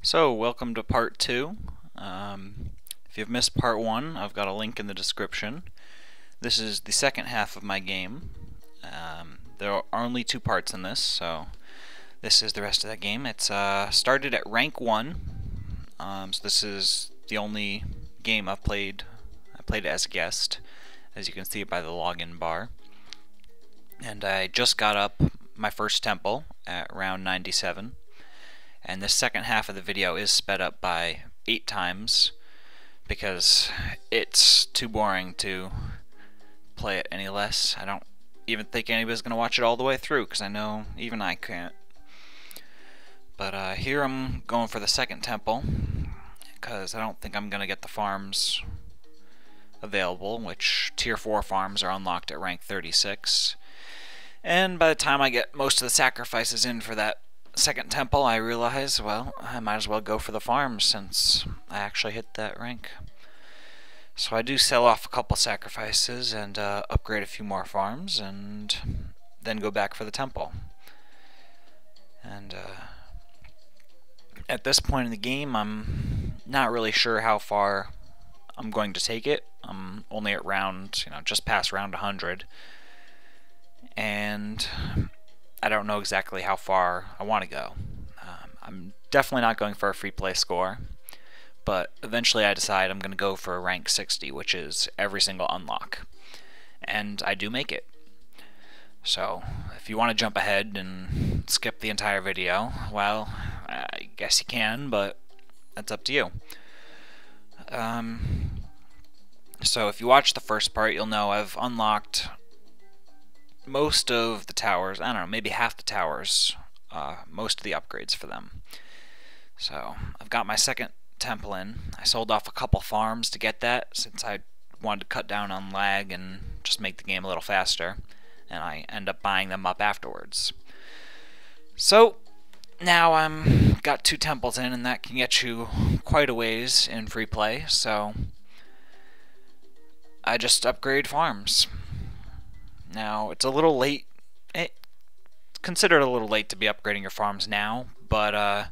So, welcome to part 2. If you've missed part 1, I've got a link in the description. This is the second half of my game. There are only 2 parts in this, so this is the rest of that game. It's started at rank 1, so this is the only game I've played. I played as a guest, as you can see by the login bar. And I just got up my first temple at round 97. And this second half of the video is sped up by 8 times because it's too boring to play it any less. I don't even think anybody's going to watch it all the way through because I know even I can't. But here I'm going for the second temple because I don't think I'm going to get the farms available, which tier 4 farms are unlocked at rank 36. And by the time I get most of the sacrifices in for that second temple, I realize, well, I might as well go for the farms since I actually hit that rank. So I do sell off a couple sacrifices and upgrade a few more farms and then go back for the temple. And at this point in the game, I'm not really sure how far I'm going to take it. I'm only at round, just past round 100. And I don't know exactly how far I want to go. I'm definitely not going for a free play score, but eventually I decide I'm going to go for a rank 60, which is every single unlock. And I do make it. So, if you want to jump ahead and skip the entire video, well, I guess you can, but that's up to you. So if you watch the first part, you'll know I've unlocked most of the towers. I don't know, maybe half the towers, most of the upgrades for them. So I've got my second temple in. I sold off a couple farms to get that since I wanted to cut down on lag and just make the game a little faster, and I end up buying them up afterwards. So now I'm got 2 temples in, and that can get you quite a ways in free play, so I just upgrade farms. Now, it's a little late. It's considered a little late to be upgrading your farms now, but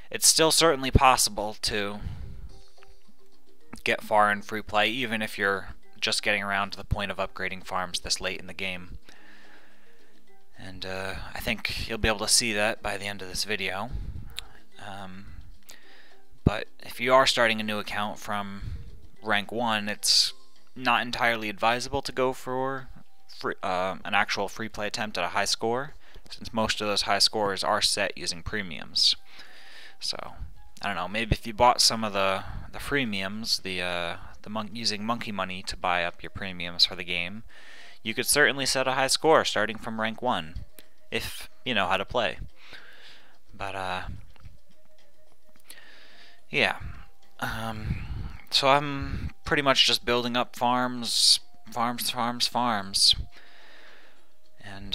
it's still certainly possible to get far in free play, even if you're just getting around to the point of upgrading farms this late in the game. And I think you'll be able to see that by the end of this video. But if you are starting a new account from rank 1, it's not entirely advisable to go for an actual free play attempt at a high score, since most of those high scores are set using premiums. So I don't know, maybe if you bought some of the freemiums, using monkey money to buy up your premiums for the game, you could certainly set a high score starting from rank 1 if you know how to play. But yeah, so I'm pretty much just building up farms. And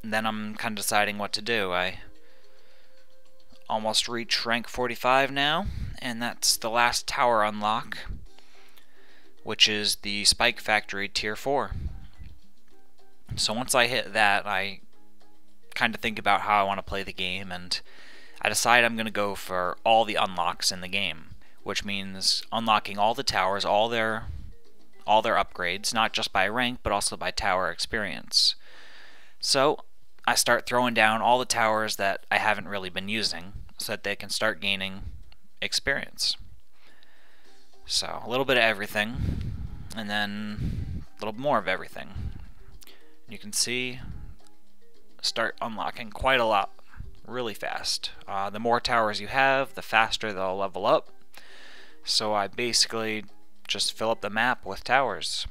then I'm kind of deciding what to do. I almost reach rank 45 now, and that's the last tower unlock, which is the Spike Factory tier 4. So once I hit that, I kind of think about how I want to play the game, and I decide I'm going to go for all the unlocks in the game, which means unlocking all the towers, all their upgrades, not just by rank, but also by tower experience. So I start throwing down all the towers that I haven't really been using, so that they can start gaining experience. So a little bit of everything, and then a little more of everything. You can see, start unlocking quite a lot really fast. The more towers you have, the faster they'll level up. So I basically just fill up the map with towers,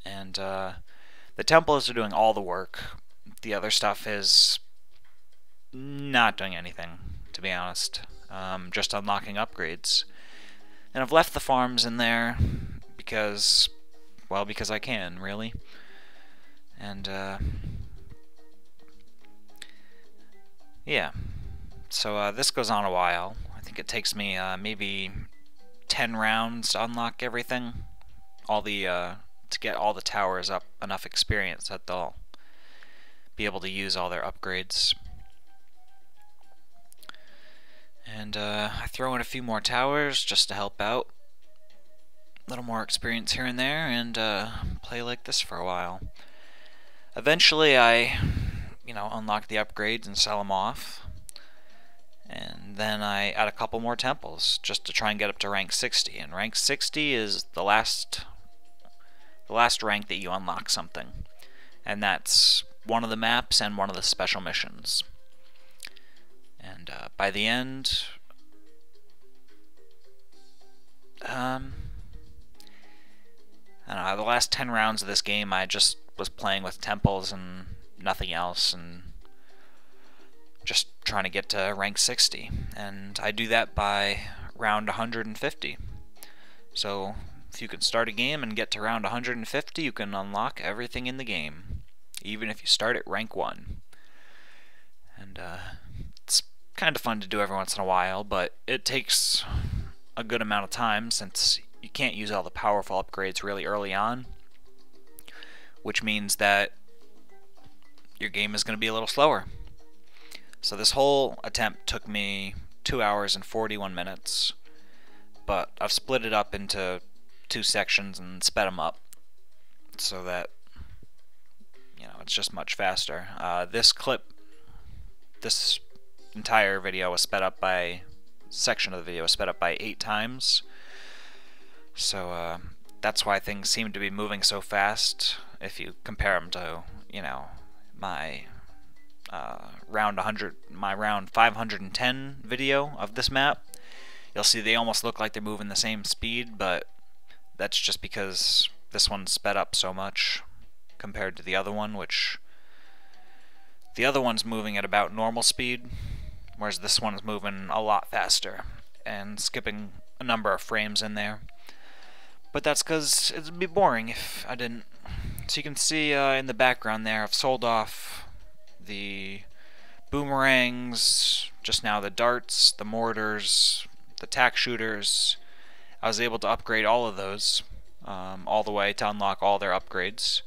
and the temples are doing all the work. The other stuff is not doing anything, to be honest. Just unlocking upgrades. And I've left the farms in there because, well, because I can, really. And yeah, so this goes on a while. I think it takes me maybe 10 rounds to unlock everything, to get all the towers up enough experience that they'll be able to use all their upgrades. And I throw in a few more towers just to help out. A little more experience here and there, and play like this for a while. Eventually I, unlock the upgrades and sell them off. And then I add a couple more temples just to try and get up to rank 60. And rank 60 is the last rank that you unlock something. And that's one of the maps and one of the special missions. And by the end, I don't know, the last 10 rounds of this game I just was playing with temples and nothing else, and just trying to get to rank 60. And I do that by round 150. So if you can start a game and get to round 150, you can unlock everything in the game, even if you start at rank 1. And it's kind of fun to do every once in a while, but it takes a good amount of time since you can't use all the powerful upgrades really early on, which means that your game is going to be a little slower. So this whole attempt took me 2 hours and 41 minutes, but I've split it up into 2 sections and sped them up so that it's just much faster. This entire video was sped up by section of the video was sped up by 8 times. So that's why things seem to be moving so fast if you compare them to, my round 510 video of this map. You'll see they almost look like they're moving the same speed, but that's just because this one's sped up so much compared to the other one, which the other one's moving at about normal speed, whereas this one's moving a lot faster and skipping a number of frames in there. But that's because it would be boring if I didn't. So you can see in the background there, I've sold off the boomerangs, just now the darts, the mortars, the tack shooters. I was able to upgrade all of those all the way to unlock all their upgrades.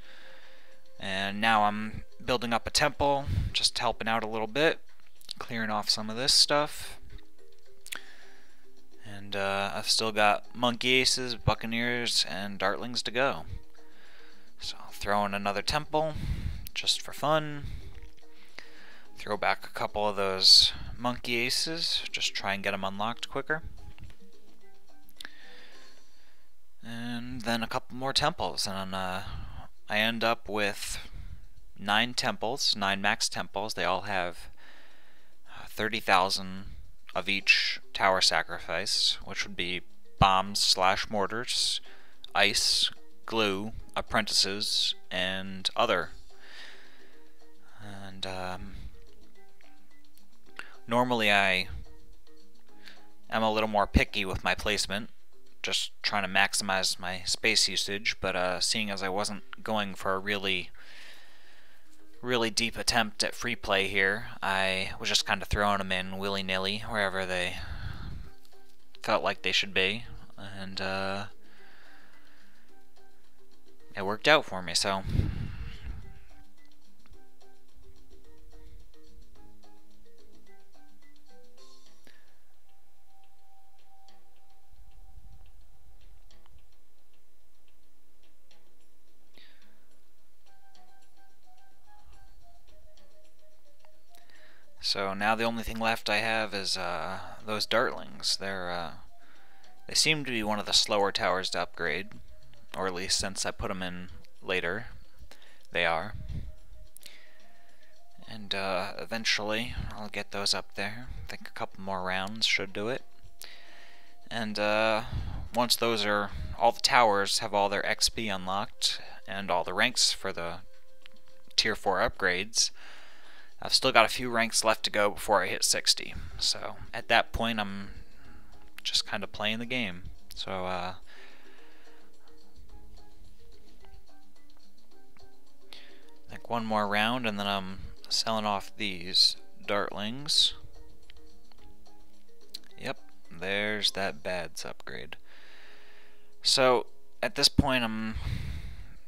And now I'm building up a temple, just helping out a little bit, clearing off some of this stuff. And I've still got monkey aces, buccaneers, and dartlings to go. So I'll throw in another temple, just for fun. Throw back a couple of those monkey aces, just try and get them unlocked quicker. And then a couple more temples, and I end up with 9 temples, 9 max temples. They all have 30,000 of each tower sacrifice, which would be bombs/mortars, ice, glue, apprentices, and other. And normally I am a little more picky with my placement, just trying to maximize my space usage, but seeing as I wasn't going for a really deep attempt at free play here, I was just kind of throwing them in willy-nilly wherever they felt like they should be, and it worked out for me. So now the only thing left I have is those dartlings. They seem to be one of the slower towers to upgrade, or at least since I put them in later, they are. And eventually I'll get those up there. I think a couple more rounds should do it. And once those are, all the towers have all their XP unlocked and all the ranks for the tier 4 upgrades, I've still got a few ranks left to go before I hit 60. So at that point I'm just kind of playing the game. So like one more round and then I'm selling off these dartlings. Yep, there's that bads upgrade. So at this point I'm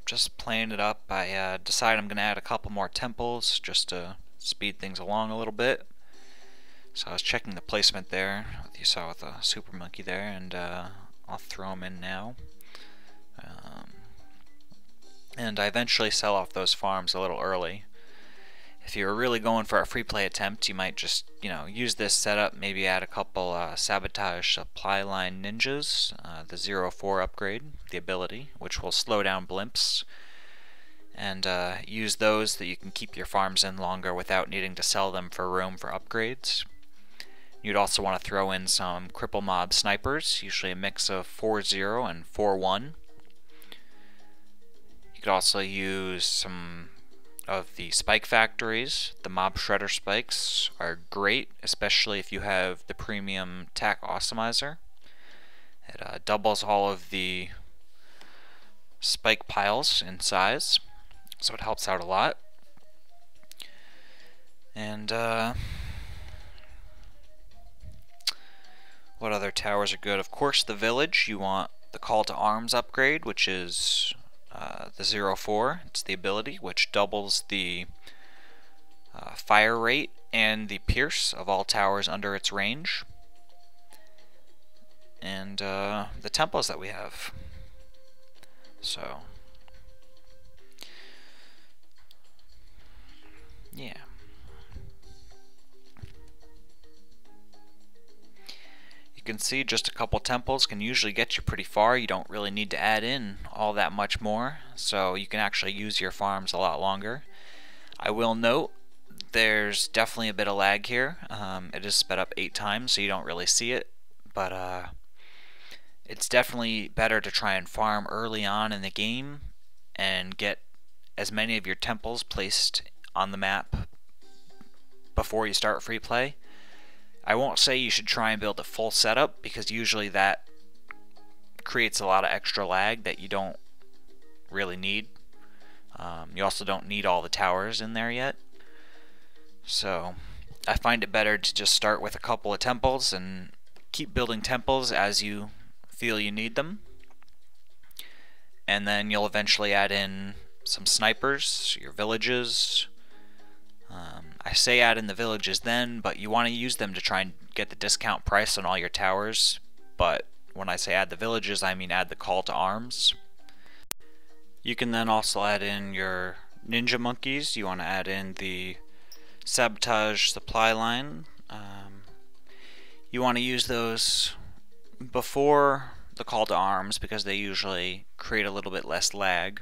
just playing it up. I decide I'm going to add a couple more temples just to speed things along a little bit. So I was checking the placement there, you saw with the super monkey there, and I'll throw them in now. And I eventually sell off those farms a little early. If you're really going for a free play attempt, you might just, use this setup, maybe add a couple sabotage supply line ninjas, the 0-4 upgrade, the ability, which will slow down blimps, and use those that you can keep your farms in longer without needing to sell them for room for upgrades. You'd also want to throw in some cripple mob snipers, usually a mix of 4-0 and 4-1. You could also use some of the spike factories. The mob shredder spikes are great, especially if you have the premium tack awesomizer. It doubles all of the spike piles in size, so it helps out a lot. And what other towers are good? Of course, the village. You want the call to arms upgrade, which is the 0-4. It's the ability, which doubles the fire rate and the pierce of all towers under its range. And the temples that we have. So, yeah. You can see just a couple temples can usually get you pretty far. You don't really need to add in all that much more, so you can actually use your farms a lot longer. I will note there's definitely a bit of lag here. It is sped up 8 times, so you don't really see it, but it's definitely better to try and farm early on in the game and get as many of your temples placed on the map before you start free play. I won't say you should try and build a full setup, because usually that creates a lot of extra lag that you don't really need. You also don't need all the towers in there yet. So I find it better to just start with a couple of temples and keep building temples as you feel you need them. And then you'll eventually add in some snipers, your villages. I say add in the villages then, but you want to use them to try and get the discount price on all your towers. But when I say add the villages, I mean add the call to arms. You can then also add in your ninja monkeys. You want to add in the sabotage supply line. You want to use those before the call to arms, because they usually create a little bit less lag.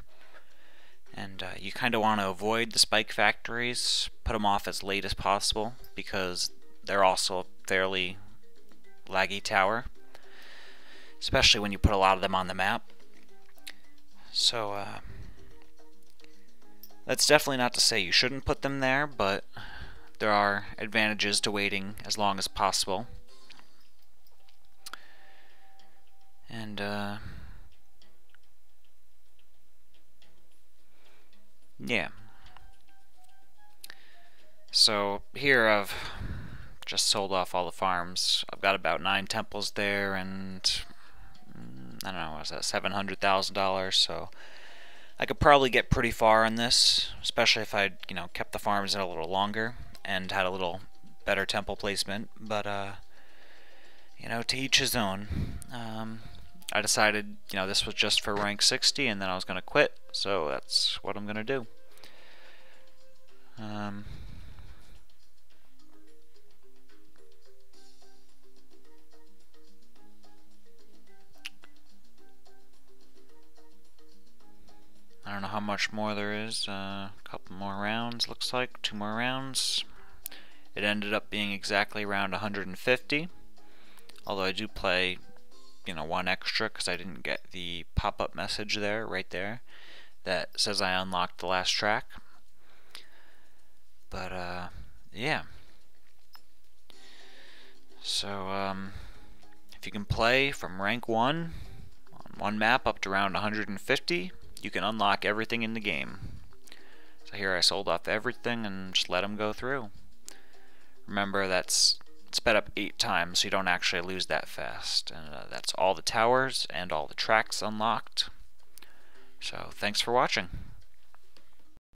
And you kind of want to avoid the spike factories, put them off as late as possible, because they're also a fairly laggy tower, especially when you put a lot of them on the map. So that's definitely not to say you shouldn't put them there, but there are advantages to waiting as long as possible. And yeah. So here I've just sold off all the farms. I've got about 9 temples there, and I don't know, what was that, $700,000, so I could probably get pretty far on this, especially if I'd, kept the farms in a little longer and had a little better temple placement. But to each his own. I decided, this was just for rank 60, and then I was going to quit, so that's what I'm going to do. I don't know how much more there is. A couple more rounds, looks like. 2 more rounds. It ended up being exactly around 150, although I do play 1 extra because I didn't get the pop-up message there, right there, that says I unlocked the last track. But yeah. So if you can play from rank 1 on 1 map up to around 150, you can unlock everything in the game. So here I sold off everything and just let them go through. Remember, that's sped up 8 times, so you don't actually lose that fast. And that's all the towers and all the tracks unlocked. So thanks for watching.